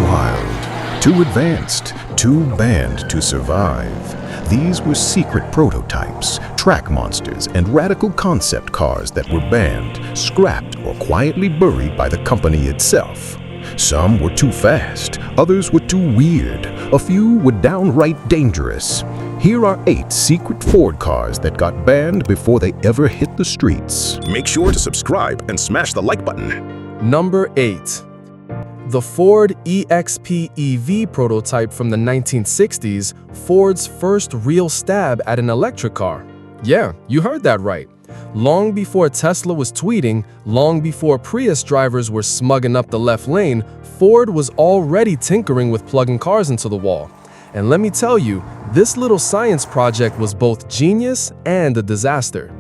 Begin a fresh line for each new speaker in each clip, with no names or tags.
wild, too advanced, too banned to survive. These were secret prototypes, track monsters, and radical concept cars that were banned, scrapped, or quietly buried by the company itself. Some were too fast, others were too weird, a few were downright dangerous. Here are 8 secret Ford cars that got banned before they ever hit the streets.
Make sure to subscribe and smash the like button.
Number 8. The Ford EXP EV prototype from the 1960s, Ford's first real stab at an electric car. Yeah, you heard that right. Long before Tesla was tweeting, long before Prius drivers were smugging up the left lane, Ford was already tinkering with plugging cars into the wall. And let me tell you, this little science project was both genius and a disaster.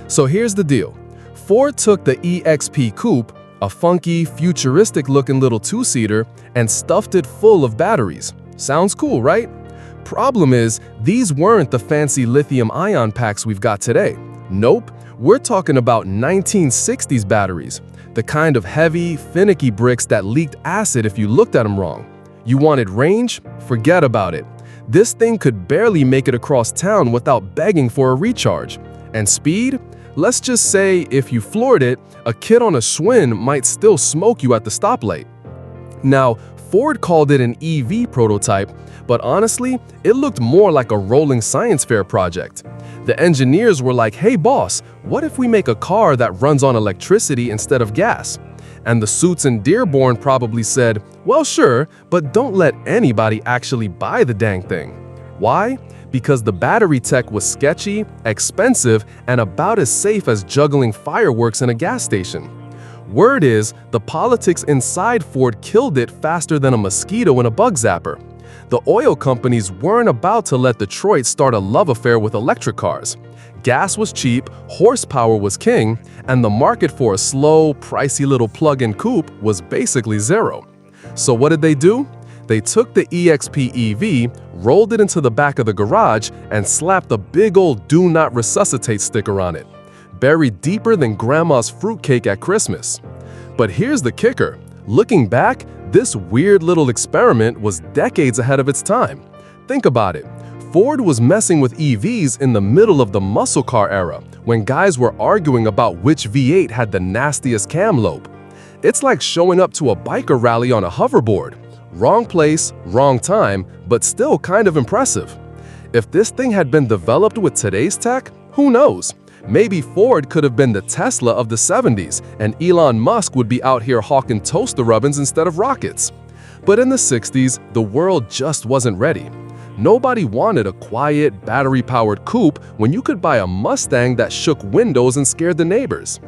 So here's the deal. Ford took the EXP Coupe, a funky, futuristic-looking little two-seater, and stuffed it full of batteries. Sounds cool, right? Problem is, these weren't the fancy lithium-ion packs we've got today. Nope, we're talking about 1960s batteries, the kind of heavy, finicky bricks that leaked acid if you looked at them wrong. You wanted range? Forget about it. This thing could barely make it across town without begging for a recharge. And speed? Let's just say if you floored it, a kid on a Schwinn might still smoke you at the stoplight. Now, Ford called it an EV prototype, but honestly, it looked more like a rolling science fair project. The engineers were like, hey boss, what if we make a car that runs on electricity instead of gas? And the suits in Dearborn probably said, well sure, but don't let anybody actually buy the dang thing. Why? Because the battery tech was sketchy, expensive, and about as safe as juggling fireworks in a gas station. Word is, the politics inside Ford killed it faster than a mosquito in a bug zapper. The oil companies weren't about to let Detroit start a love affair with electric cars. Gas was cheap, horsepower was king, and the market for a slow, pricey little plug-in coupe was basically zero. So what did they do? They took the EXP EV, rolled it into the back of the garage, and slapped a big old "Do Not Resuscitate" sticker on it. Buried deeper than grandma's fruitcake at Christmas. But here's the kicker. Looking back, this weird little experiment was decades ahead of its time. Think about it. Ford was messing with EVs in the middle of the muscle car era, when guys were arguing about which V8 had the nastiest cam lobe. It's like showing up to a biker rally on a hoverboard. Wrong place, wrong time, but still kind of impressive. If this thing had been developed with today's tech, who knows? Maybe Ford could have been the Tesla of the 70s, and Elon Musk would be out here hawking toaster ovens instead of rockets. But in the 60s, the world just wasn't ready. Nobody wanted a quiet, battery-powered coupe when you could buy a Mustang that shook windows and scared the neighbors.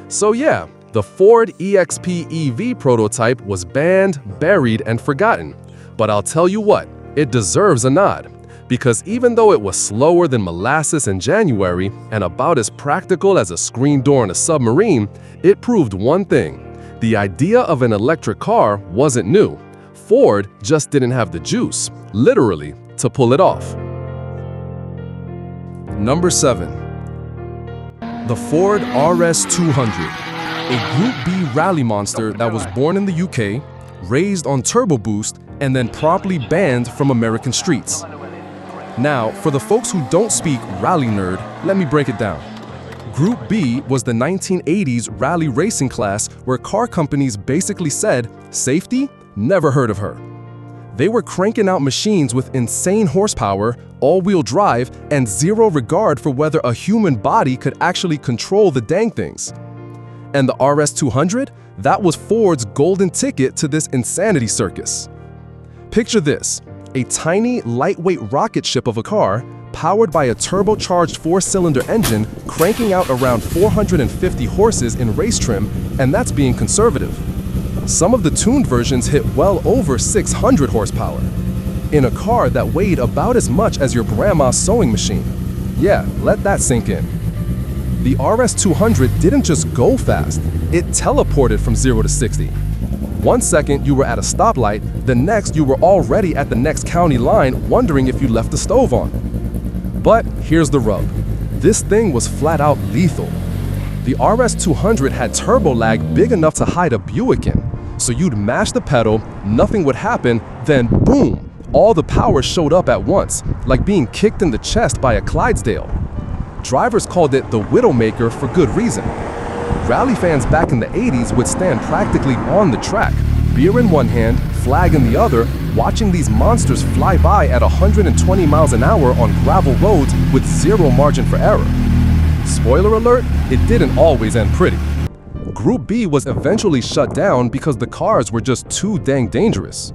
So yeah, the Ford EXP EV prototype was banned, buried, and forgotten. But I'll tell you what, it deserves a nod. Because even though it was slower than molasses in January and about as practical as a screen door in a submarine, it proved one thing. The idea of an electric car wasn't new. Ford just didn't have the juice, literally, to pull it off. Number 7. The Ford RS200, a Group B rally monster that was born in the UK, raised on turbo boost, and then promptly banned from American streets. Now, for the folks who don't speak rally nerd, let me break it down. Group B was the 1980s rally racing class where car companies basically said, safety? Never heard of her. They were cranking out machines with insane horsepower, all-wheel drive, and zero regard for whether a human body could actually control the dang things. And the RS200? That was Ford's golden ticket to this insanity circus. Picture this. A tiny, lightweight rocket ship of a car, powered by a turbocharged 4-cylinder engine, cranking out around 450 horses in race trim, and that's being conservative. Some of the tuned versions hit well over 600 horsepower. In a car that weighed about as much as your grandma's sewing machine. Yeah, let that sink in. The RS200 didn't just go fast, it teleported from 0 to 60. 1 second you were at a stoplight, the next you were already at the next county line wondering if you left the stove on. But here's the rub. This thing was flat out lethal. The RS200 had turbo lag big enough to hide a Buick in. So you'd mash the pedal, nothing would happen, then boom, all the power showed up at once, like being kicked in the chest by a Clydesdale. Drivers called it the Widowmaker for good reason. Rally fans back in the 80s would stand practically on the track, beer in one hand, flag in the other, watching these monsters fly by at 120 miles an hour on gravel roads with zero margin for error. Spoiler alert, it didn't always end pretty. Group B was eventually shut down because the cars were just too dang dangerous.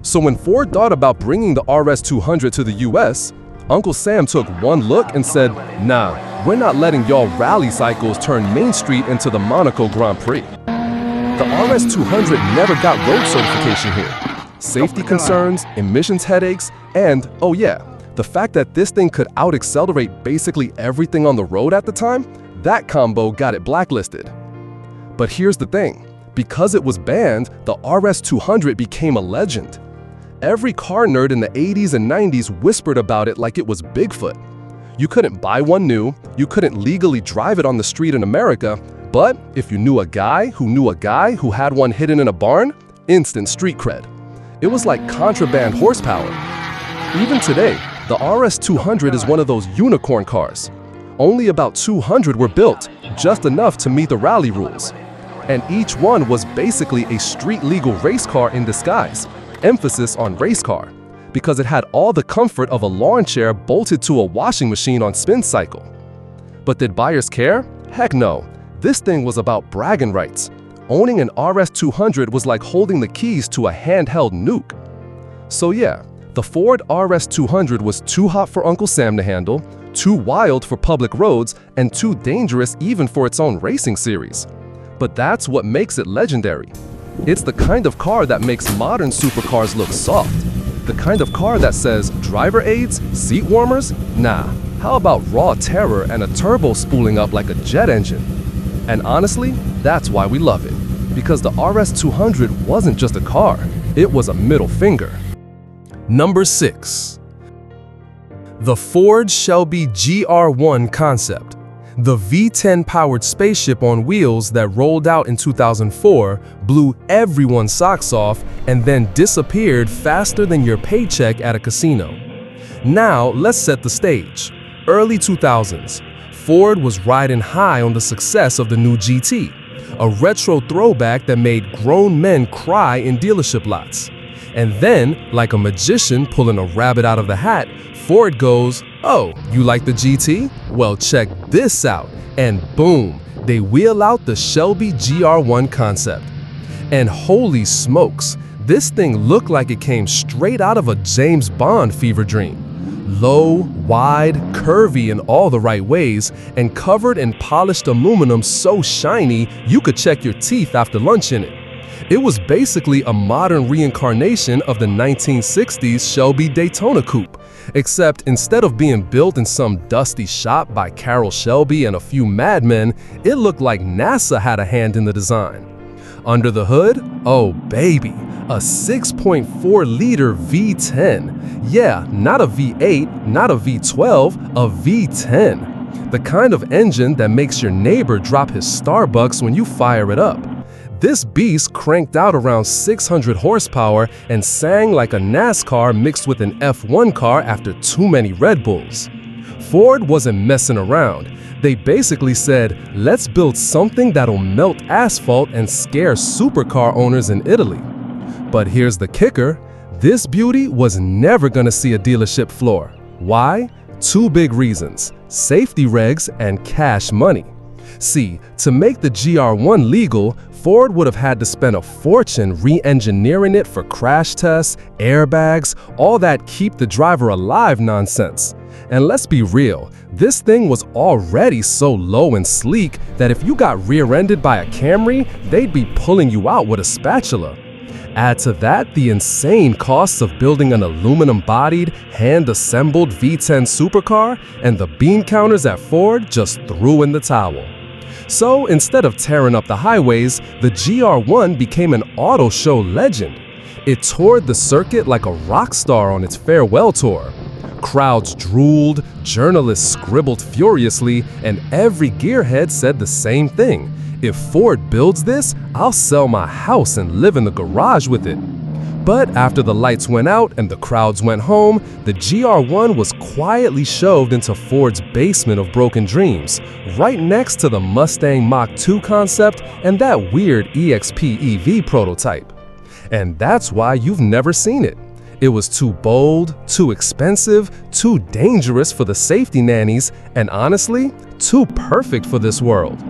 So when Ford thought about bringing the RS200 to the US, Uncle Sam took one look and said, nah, we're not letting y'all rally cycles turn Main Street into the Monaco Grand Prix. The RS200 never got road certification here. Safety concerns, emissions headaches, and, oh yeah, the fact that this thing could out-accelerate basically everything on the road at the time, that combo got it blacklisted. But here's the thing, because it was banned, the RS200 became a legend. Every car nerd in the 80s and 90s whispered about it like it was Bigfoot. You couldn't buy one new, you couldn't legally drive it on the street in America, but if you knew a guy who had one hidden in a barn, instant street cred. It was like contraband horsepower. Even today, the RS200 is one of those unicorn cars. Only about 200 were built, just enough to meet the rally rules. And each one was basically a street-legal race car in disguise. Emphasis on race car, because it had all the comfort of a lawn chair bolted to a washing machine on spin cycle. But did buyers care? Heck no. This thing was about bragging rights. Owning an RS200 was like holding the keys to a handheld nuke. So yeah, the Ford RS200 was too hot for Uncle Sam to handle, too wild for public roads, and too dangerous even for its own racing series. But that's what makes it legendary. It's the kind of car that makes modern supercars look soft. The kind of car that says, driver aids, seat warmers? Nah, how about raw terror and a turbo spooling up like a jet engine? And honestly, that's why we love it. Because the RS200 wasn't just a car, it was a middle finger. Number 6. The Ford Shelby GR1 concept. The V10-powered spaceship on wheels that rolled out in 2004 blew everyone's socks off and then disappeared faster than your paycheck at a casino. Now, let's set the stage. Early 2000s, Ford was riding high on the success of the new GT, a retro throwback that made grown men cry in dealership lots. And then, like a magician pulling a rabbit out of the hat, Ford goes, "Oh, you like the GT? Well, check this out." And boom, they wheel out the Shelby GR1 concept. And holy smokes, this thing looked like it came straight out of a James Bond fever dream. Low, wide, curvy in all the right ways, and covered in polished aluminum so shiny you could check your teeth after lunch in it. It was basically a modern reincarnation of the 1960s Shelby Daytona Coupe, except instead of being built in some dusty shop by Carroll Shelby and a few madmen, it looked like NASA had a hand in the design. Under the hood, oh baby, a 6.4-liter V10. Yeah, not a V8, not a V12, a V10. The kind of engine that makes your neighbor drop his Starbucks when you fire it up. This beast cranked out around 600 horsepower and sang like a NASCAR mixed with an F1 car after too many Red Bulls. Ford wasn't messing around. They basically said, let's build something that'll melt asphalt and scare supercar owners in Italy. But here's the kicker, this beauty was never gonna see a dealership floor. Why? Two big reasons, safety regs and cash money. See, to make the GR1 legal, Ford would have had to spend a fortune re-engineering it for crash tests, airbags, all that keep the driver alive nonsense. And let's be real, this thing was already so low and sleek that if you got rear-ended by a Camry, they'd be pulling you out with a spatula. Add to that the insane costs of building an aluminum-bodied, hand-assembled V10 supercar, and the bean counters at Ford just threw in the towel. So instead of tearing up the highways, the GR1 became an auto show legend. It toured the circuit like a rock star on its farewell tour. Crowds drooled, journalists scribbled furiously, and every gearhead said the same thing. If Ford builds this, I'll sell my house and live in the garage with it. But after the lights went out and the crowds went home, the GR1 was quietly shoved into Ford's basement of broken dreams, right next to the Mustang Mach-2 concept and that weird EXP EV prototype. And that's why you've never seen it. It was too bold, too expensive, too dangerous for the safety nannies, and honestly, too perfect for this world.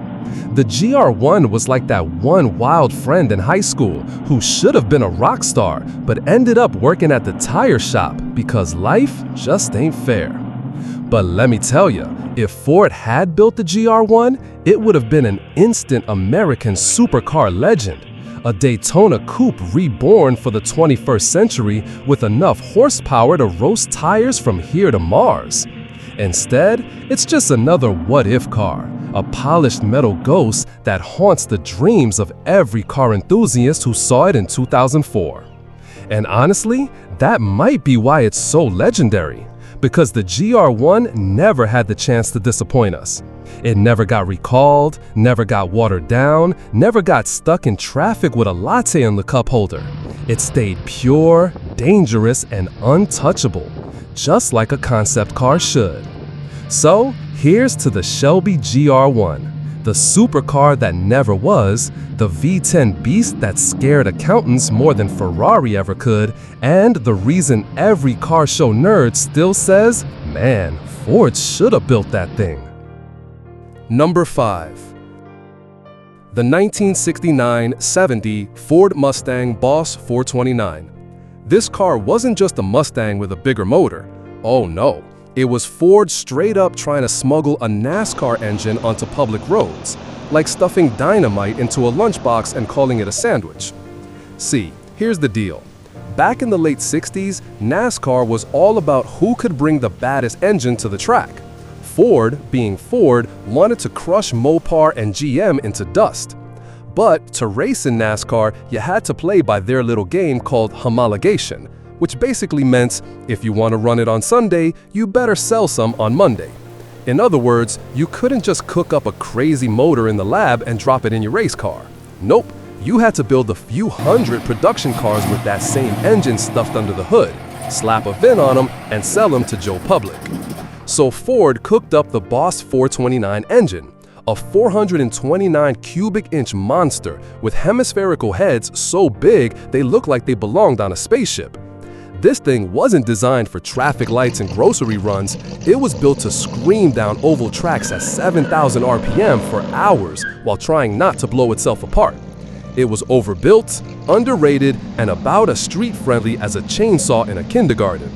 The GR1 was like that one wild friend in high school who should have been a rock star but ended up working at the tire shop because life just ain't fair. But let me tell you, if Ford had built the GR1, it would have been an instant American supercar legend. A Daytona coupe reborn for the 21st century with enough horsepower to roast tires from here to Mars. Instead, it's just another what-if car, a polished metal ghost that haunts the dreams of every car enthusiast who saw it in 2004. And honestly, that might be why it's so legendary, because the GR1 never had the chance to disappoint us. It never got recalled, never got watered down, never got stuck in traffic with a latte in the cup holder. It stayed pure, dangerous, and untouchable, just like a concept car should. So, here's to the Shelby GR1, the supercar that never was, the V10 beast that scared accountants more than Ferrari ever could, and the reason every car show nerd still says, man, Ford should have built that thing. Number 5. The 1969-70 Ford Mustang Boss 429. This car wasn't just a Mustang with a bigger motor. Oh no, it was Ford straight up trying to smuggle a NASCAR engine onto public roads, like stuffing dynamite into a lunchbox and calling it a sandwich. See, here's the deal. Back in the late 60s, NASCAR was all about who could bring the baddest engine to the track. Ford, being Ford, wanted to crush Mopar and GM into dust. But to race in NASCAR, you had to play by their little game called homologation, which basically meant if you want to run it on Sunday, you better sell some on Monday. In other words, you couldn't just cook up a crazy motor in the lab and drop it in your race car. Nope, you had to build a few hundred production cars with that same engine stuffed under the hood, slap a VIN on them, and sell them to Joe Public. So Ford cooked up the Boss 429 engine, a 429 cubic inch monster with hemispherical heads so big they look like they belonged on a spaceship. This thing wasn't designed for traffic lights and grocery runs. It was built to scream down oval tracks at 7,000 RPM for hours while trying not to blow itself apart. It was overbuilt, underrated, and about as street-friendly as a chainsaw in a kindergarten.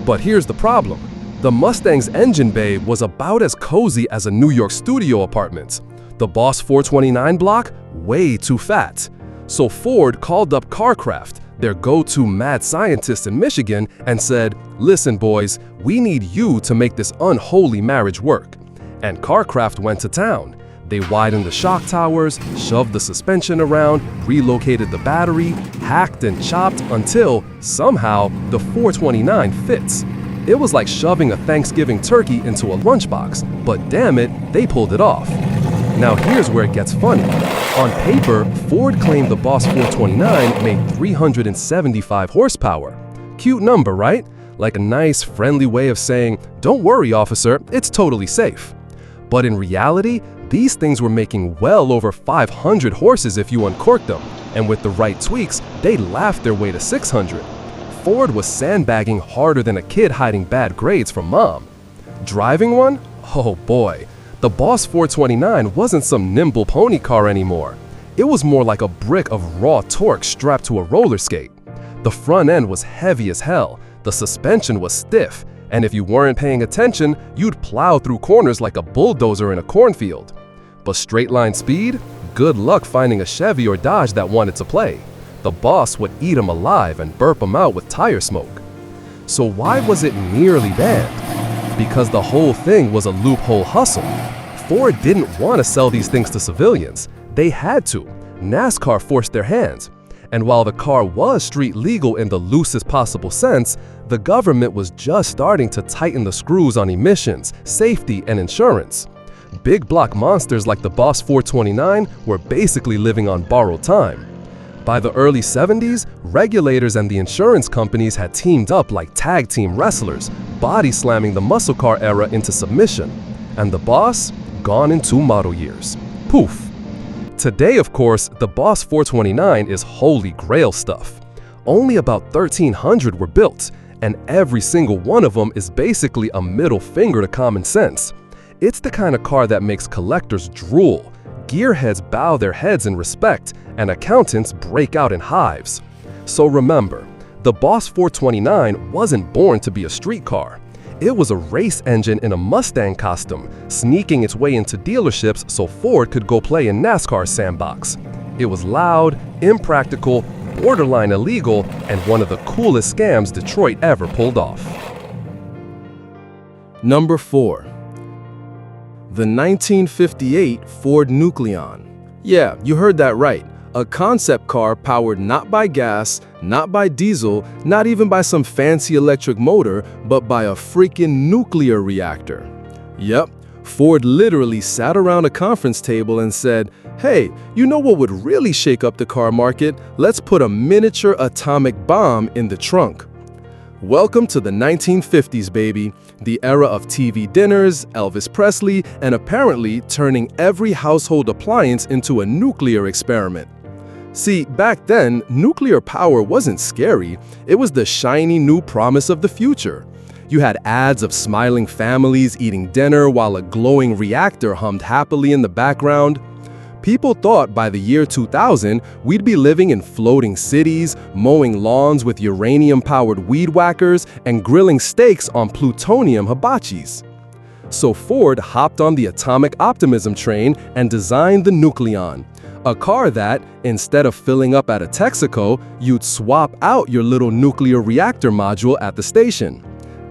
But here's the problem. The Mustang's engine bay was about as cozy as a New York studio apartment. The Boss 429 block, way too fat. So Ford called up CarCraft, their go-to mad scientist in Michigan, and said, "Listen boys, we need you to make this unholy marriage work." And CarCraft went to town. They widened the shock towers, shoved the suspension around, relocated the battery, hacked and chopped until, somehow, the 429 fits. It was like shoving a Thanksgiving turkey into a lunchbox, but damn it, they pulled it off. Now here's where it gets funny. On paper, Ford claimed the Boss 429 made 375 horsepower. Cute number, right? Like a nice, friendly way of saying, "Don't worry, officer, it's totally safe." But in reality, these things were making well over 500 horses if you uncorked them, and with the right tweaks, they'd laugh their way to 600. Ford was sandbagging harder than a kid hiding bad grades from mom. Driving one? Oh boy. The Boss 429 wasn't some nimble pony car anymore. It was more like a brick of raw torque strapped to a roller skate. The front end was heavy as hell, the suspension was stiff, and if you weren't paying attention, you'd plow through corners like a bulldozer in a cornfield. But straight line speed? Good luck finding a Chevy or Dodge that wanted to play. The Boss would eat them alive and burp them out with tire smoke. So why was it nearly banned? Because the whole thing was a loophole hustle. Ford didn't want to sell these things to civilians. They had to. NASCAR forced their hands. And while the car was street legal in the loosest possible sense, the government was just starting to tighten the screws on emissions, safety, and insurance. Big block monsters like the Boss 429 were basically living on borrowed time. By the early 70s, regulators and the insurance companies had teamed up like tag team wrestlers, body slamming the muscle car era into submission. And the Boss, gone in 2 model years. Poof. Today, of course, the Boss 429 is holy grail stuff. Only about 1,300 were built, and every single one of them is basically a middle finger to common sense. It's the kind of car that makes collectors drool, gearheads bow their heads in respect, and accountants break out in hives. So remember, the Boss 429 wasn't born to be a street car. It was a race engine in a Mustang costume, sneaking its way into dealerships so Ford could go play in NASCAR's sandbox. It was loud, impractical, borderline illegal, and one of the coolest scams Detroit ever pulled off.
Number 4. The 1958 Ford Nucleon. Yeah, you heard that right. A concept car powered not by gas, not by diesel, not even by some fancy electric motor, but by a freaking nuclear reactor. Yep, Ford literally sat around a conference table and said, "Hey, you know what would really shake up the car market? Let's put a miniature atomic bomb in the trunk." Welcome to the 1950s, baby, the era of TV dinners, Elvis Presley, and apparently turning every household appliance into a nuclear experiment. See, back then, nuclear power wasn't scary. It was the shiny new promise of the future. You had ads of smiling families eating dinner while a glowing reactor hummed happily in the background. People thought by the year 2000, we'd be living in floating cities, mowing lawns with uranium-powered weed whackers, and grilling steaks on plutonium hibachis. So Ford hopped on the atomic optimism train and designed the Nucleon, a car that, instead of filling up at a Texaco, you'd swap out your little nuclear reactor module at the station.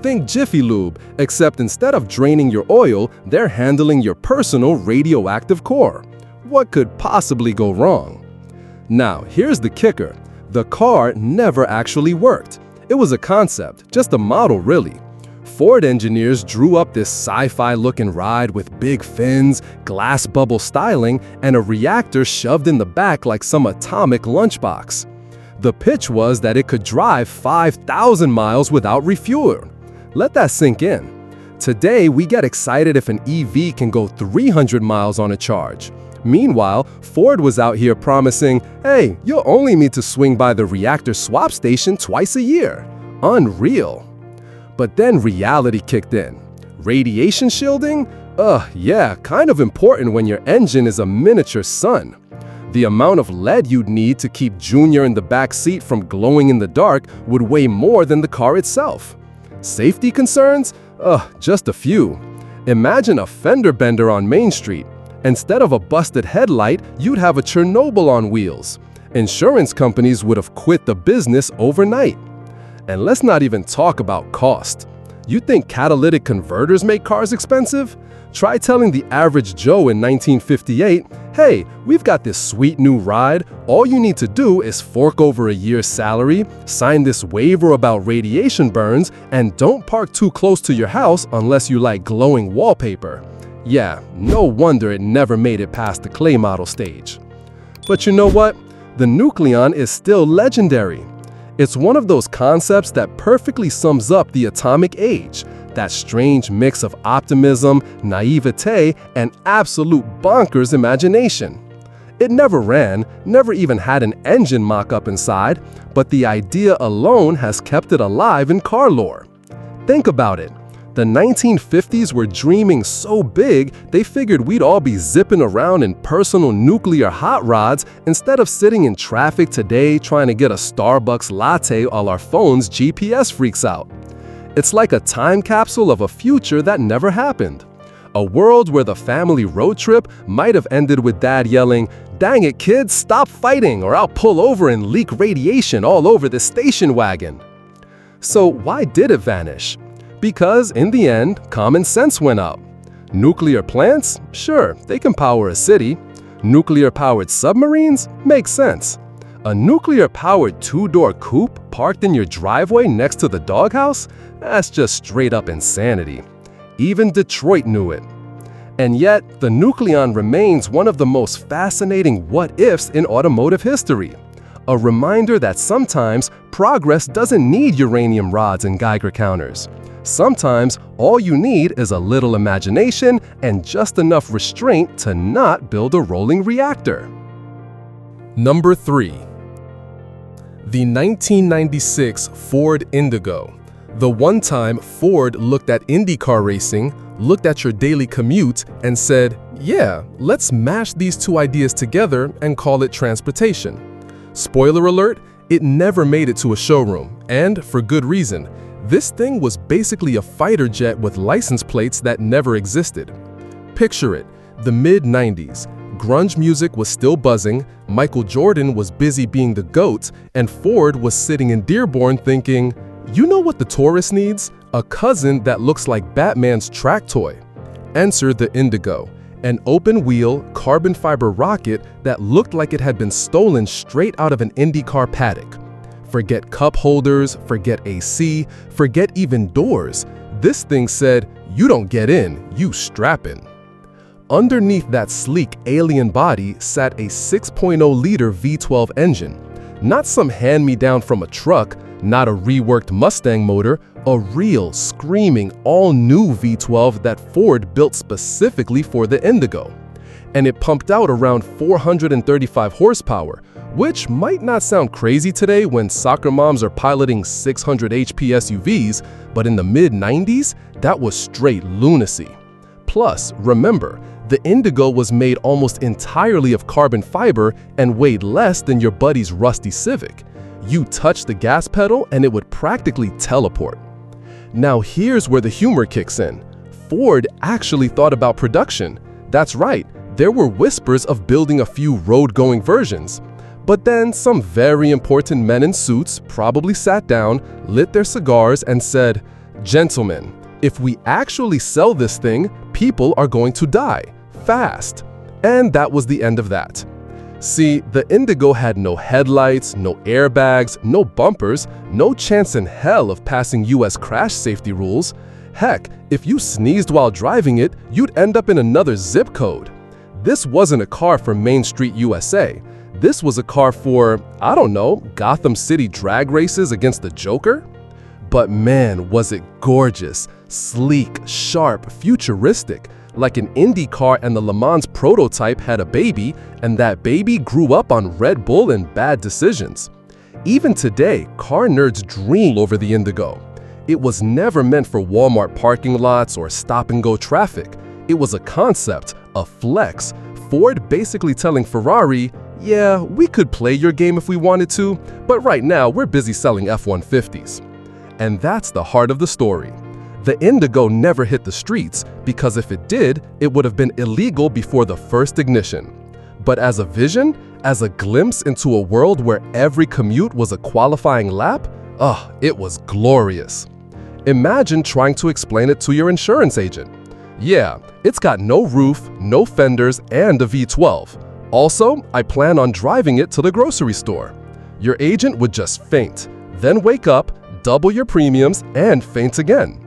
Think Jiffy Lube, except instead of draining your oil, they're handling your personal radioactive core. What could possibly go wrong? Now, here's the kicker. The car never actually worked. It was a concept, just a model really. Ford engineers drew up this sci-fi looking ride with big fins, glass bubble styling, and a reactor shoved in the back like some atomic lunchbox. The pitch was that it could drive 5,000 miles without refueling. Let that sink in. Today, we get excited if an EV can go 300 miles on a charge. Meanwhile, Ford was out here promising, "Hey, you'll only need to swing by the reactor swap station twice a year." Unreal. But then reality kicked in. Radiation shielding? Yeah, kind of important when your engine is a miniature sun. The amount of lead you'd need to keep Junior in the back seat from glowing in the dark would weigh more than the car itself. Safety concerns? Just a few. Imagine a fender bender on Main Street. Instead of a busted headlight, you'd have a Chernobyl on wheels. Insurance companies would have quit the business overnight. And let's not even talk about cost. You think catalytic converters make cars expensive? Try telling the average Joe in 1958, "Hey, we've got this sweet new ride. All you need to do is fork over a year's salary, sign this waiver about radiation burns, and don't park too close to your house unless you like glowing wallpaper." Yeah, no wonder it never made it past the clay model stage. But you know what? The Nucleon is still legendary. It's one of those concepts that perfectly sums up the atomic age, that strange mix of optimism, naivete, and absolute bonkers imagination. It never ran, never even had an engine mock-up inside, but the idea alone has kept it alive in car lore. Think about it. The 1950s were dreaming so big, they figured we'd all be zipping around in personal nuclear hot rods instead of sitting in traffic today trying to get a Starbucks latte while our phone's GPS freaks out. It's like a time capsule of a future that never happened. A world where the family road trip might have ended with Dad yelling, "Dang it, kids, stop fighting or I'll pull over and leak radiation all over the station wagon." So why did it vanish? Because, in the end, common sense went out. Nuclear plants? Sure, they can power a city. Nuclear-powered submarines? Makes sense. A nuclear-powered two-door coupe parked in your driveway next to the doghouse? That's just straight-up insanity. Even Detroit knew it. And yet, the Nucleon remains one of the most fascinating what-ifs in automotive history. A reminder that sometimes progress doesn't need uranium rods and Geiger counters. Sometimes all you need is a little imagination and just enough restraint to not build a rolling reactor.
Number 3. The 1996 Ford Indigo. The one time Ford looked at IndyCar racing, looked at your daily commute, and said, yeah, let's mash these two ideas together and call it transportation. Spoiler alert, it never made it to a showroom, and for good reason. This thing was basically a fighter jet with license plates that never existed. Picture it, the mid-90s. Grunge music was still buzzing, Michael Jordan was busy being the GOAT, and Ford was sitting in Dearborn thinking, you know what the tourist needs? A cousin that looks like Batman's track toy. Enter the Indigo, an open-wheel, carbon fiber rocket that looked like it had been stolen straight out of an IndyCar paddock. Forget cup holders, forget AC, forget even doors. This thing said, you don't get in, you strap in. Underneath that sleek alien body sat a 6.0-liter V12 engine. Not some hand-me-down from a truck, not a reworked Mustang motor, a real, screaming, all-new V12 that Ford built specifically for the Indigo. And it pumped out around 435 horsepower, which might not sound crazy today when soccer moms are piloting 600 HP SUVs, but in the mid-90s, that was straight lunacy. Plus, remember, the Indigo was made almost entirely of carbon fiber and weighed less than your buddy's rusty Civic. You touch the gas pedal and it would practically teleport. Now here's where the humor kicks in. Ford actually thought about production. That's right, there were whispers of building a few road-going versions. But then some very important men in suits probably sat down, lit their cigars, and said, gentlemen, if we actually sell this thing, people are going to die. Fast. And that was the end of that. See, the Indigo had no headlights, no airbags, no bumpers, no chance in hell of passing US crash safety rules. Heck, if you sneezed while driving it, you'd end up in another zip code. This wasn't a car for Main Street USA. This was a car for, I don't know, Gotham City drag races against the Joker? But man, was it gorgeous, sleek, sharp, futuristic. Like an Indy car and the Le Mans prototype had a baby, and that baby grew up on Red Bull and bad decisions. Even today, car nerds dream over the Indigo. It was never meant for Walmart parking lots or stop-and-go traffic. It was a concept, a flex, Ford basically telling Ferrari, yeah, we could play your game if we wanted to, but right now we're busy selling F-150s. And that's the heart of the story. The Indigo never hit the streets because if it did, it would have been illegal before the first ignition. But as a vision, as a glimpse into a world where every commute was a qualifying lap, it was glorious. Imagine trying to explain it to your insurance agent. Yeah, it's got no roof, no fenders, and a V12. Also, I plan on driving it to the grocery store. Your agent would just faint, then wake up, double your premiums, and faint again.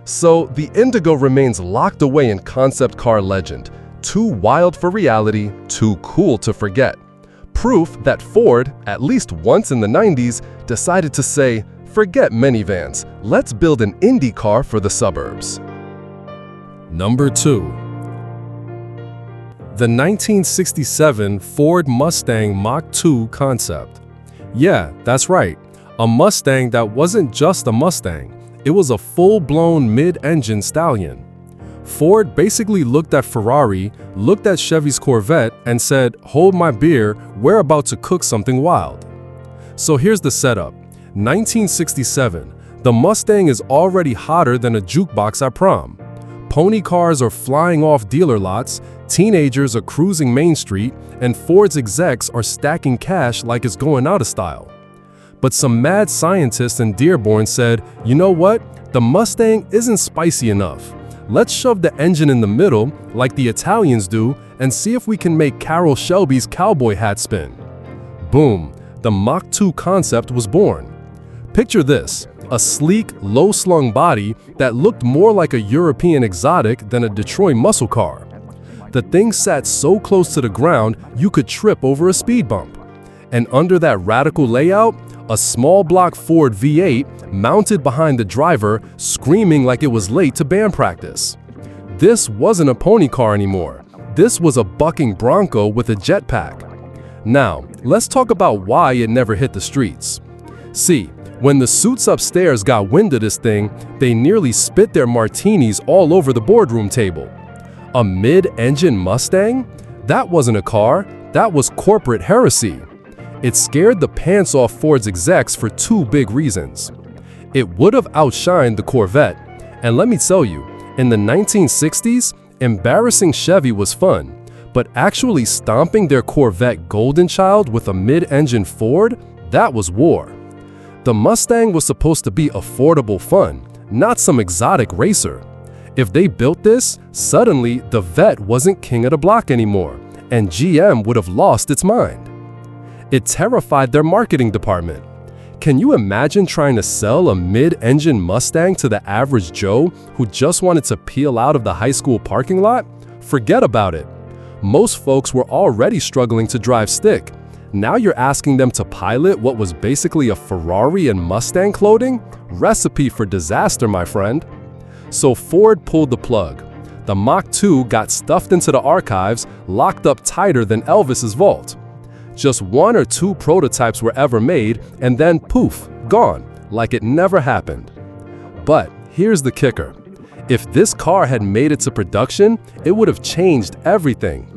So the Indigo remains locked away in concept car legend, too wild for reality, too cool to forget. Proof that Ford, at least once in the 90s, decided to say, forget minivans, let's build an Indy car for the suburbs. Number 2. The 1967 Ford Mustang Mach 2 concept. Yeah, that's right, a Mustang that wasn't just a Mustang. It was a full-blown mid-engine stallion. Ford basically looked at Ferrari, looked at Chevy's Corvette, and said, hold my beer, we're about to cook something wild. So here's the setup. 1967, the Mustang is already hotter than a jukebox at prom. Pony cars are flying off dealer lots, teenagers are cruising Main Street, and Ford's execs are stacking cash like it's going out of style. But some mad scientists in Dearborn said, you know what? The Mustang isn't spicy enough. Let's shove the engine in the middle, like the Italians do, and see if we can make Carroll Shelby's cowboy hat spin. Boom, the Mach 2 concept was born. Picture this, a sleek, low-slung body that looked more like a European exotic than a Detroit muscle car.
The thing sat so close to the ground you could trip over a speed bump. And under that radical layout, a small block Ford V8 mounted behind the driver, screaming like it was late to band practice. This wasn't a pony car anymore. This was a bucking Bronco with a jetpack. Now, let's talk about why it never hit the streets. See, when the suits upstairs got wind of this thing, they nearly spit their martinis all over the boardroom table. A mid-engine Mustang? That wasn't a car, that was corporate heresy. It scared the pants off Ford's execs for two big reasons. It would have outshined the Corvette, and let me tell you, in the 1960s, embarrassing Chevy was fun, but actually stomping their Corvette golden child with a mid-engine Ford, that was war. The Mustang was supposed to be affordable fun, not some exotic racer. If they built this, suddenly the Vet wasn't king of the block anymore, and GM would have lost its mind. It terrified their marketing department. Can you imagine trying to sell a mid-engine Mustang to the average Joe who just wanted to peel out of the high school parking lot? Forget about it. Most folks were already struggling to drive stick. Now you're asking them to pilot what was basically a Ferrari and Mustang clothing? Recipe for disaster, my friend. So Ford pulled the plug. The Mach 2 got stuffed into the archives, locked up tighter than Elvis's vault. Just one or two prototypes were ever made, and then poof, gone, like it never happened. But here's the kicker. If this car had made it to production, it would have changed everything.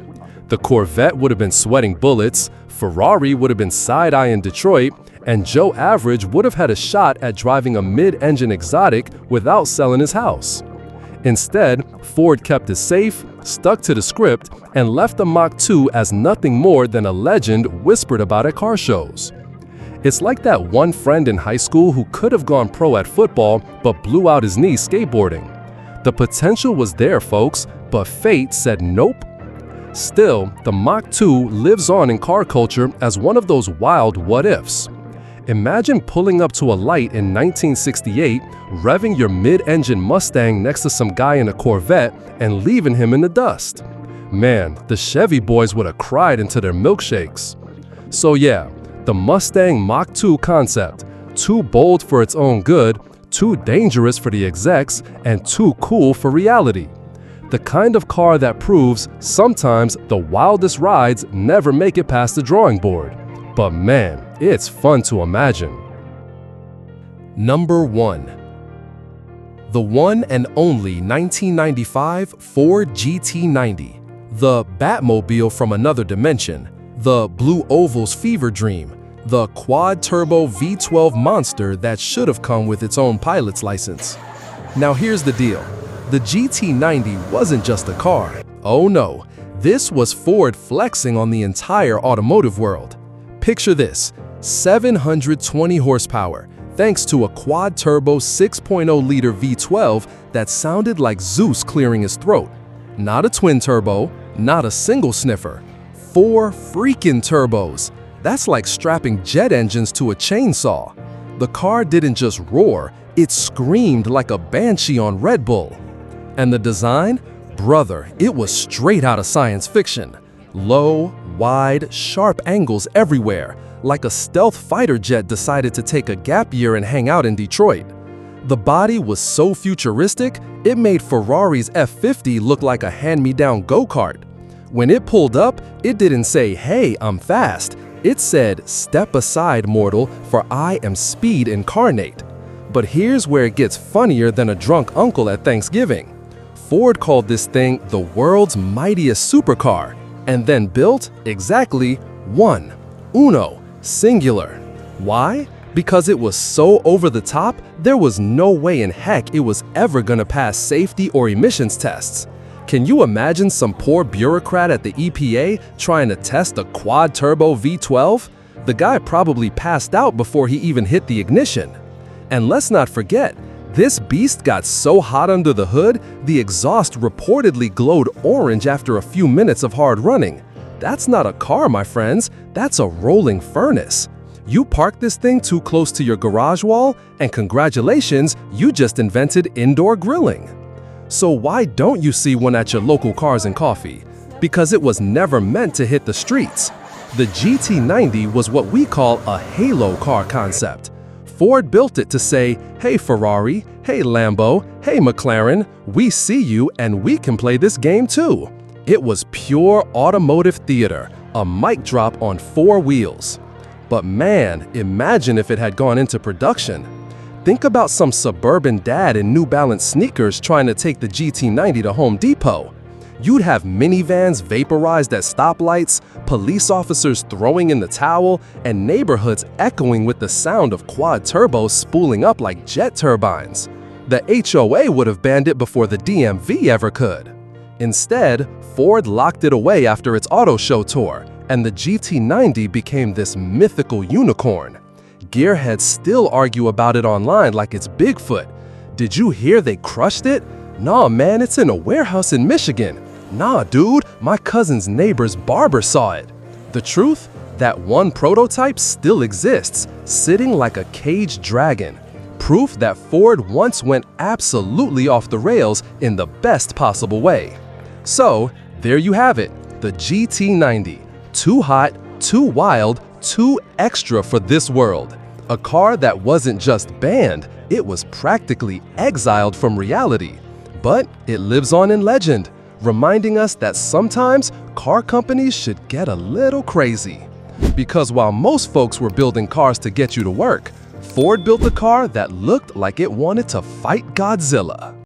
The Corvette would have been sweating bullets, Ferrari would have been side-eyeing Detroit, and Joe Average would have had a shot at driving a mid-engine exotic without selling his house. Instead, Ford kept it safe, stuck to the script, and left the Mach 2 as nothing more than a legend whispered about at car shows. It's like that one friend in high school who could have gone pro at football but blew out his knee skateboarding. The potential was there, folks, but fate said nope. Still, the Mach 2 lives on in car culture as one of those wild what-ifs. Imagine pulling up to a light in 1968, revving your mid-engine Mustang next to some guy in a Corvette and leaving him in the dust. Man, the Chevy boys would have cried into their milkshakes. So yeah, the Mustang Mach 2 concept, too bold for its own good, too dangerous for the execs, and too cool for reality. The kind of car that proves sometimes the wildest rides never make it past the drawing board. But man, it's fun to imagine. Number 1. The one and only 1995 Ford GT90. The Batmobile from another dimension. The Blue Oval's fever dream. The quad-turbo V12 monster that should have come with its own pilot's license. Now here's the deal. The GT90 wasn't just a car. Oh no, this was Ford flexing on the entire automotive world. Picture this, 720 horsepower, thanks to a quad-turbo 6.0-liter V12 that sounded like Zeus clearing his throat. Not a twin-turbo, not a single sniffer. 4 freaking turbos. That's like strapping jet engines to a chainsaw. The car didn't just roar, it screamed like a banshee on Red Bull. And the design? Brother, it was straight out of science fiction. Low, wide, sharp angles everywhere, like a stealth fighter jet decided to take a gap year and hang out in Detroit. The body was so futuristic, it made Ferrari's F50 look like a hand-me-down go-kart. When it pulled up, it didn't say, "Hey, I'm fast." It said, "Step aside, mortal, for I am speed incarnate." But here's where it gets funnier than a drunk uncle at Thanksgiving. Ford called this thing the world's mightiest supercar, and then built exactly one. Uno, singular. Why? Because it was so over the top, there was no way in heck it was ever gonna pass safety or emissions tests. Can you imagine some poor bureaucrat at the EPA trying to test a quad-turbo V12? The guy probably passed out before he even hit the ignition. And let's not forget, this beast got so hot under the hood, the exhaust reportedly glowed orange after a few minutes of hard running. That's not a car, my friends, that's a rolling furnace. You park this thing too close to your garage wall, and congratulations, you just invented indoor grilling. So why don't you see one at your local Cars and Coffee? because it was never meant to hit the streets. The GT90 was what we call a halo car concept. Ford built it to say, hey Ferrari, hey Lambo, hey McLaren, we see you and we can play this game too. It was pure automotive theater, a mic drop on 4 wheels. But man, imagine if it had gone into production. Think about some suburban dad in New Balance sneakers trying to take the GT90 to Home Depot. You'd have minivans vaporized at stoplights, police officers throwing in the towel, and neighborhoods echoing with the sound of quad turbos spooling up like jet turbines. The HOA would have banned it before the DMV ever could. Instead, Ford locked it away after its auto show tour, and the GT90 became this mythical unicorn. Gearheads still argue about it online like it's Bigfoot. Did you hear they crushed it? Nah, man, it's in a warehouse in Michigan. Nah, dude, my cousin's neighbor's barber saw it. The truth? That one prototype still exists, sitting like a caged dragon. Proof that Ford once went absolutely off the rails in the best possible way. So, there you have it, the GT90. Too hot, too wild, too extra for this world. A car that wasn't just banned, it was practically exiled from reality. But it lives on in legend, reminding us that sometimes car companies should get a little crazy. Because while most folks were building cars to get you to work, Ford built a car that looked like it wanted to fight Godzilla.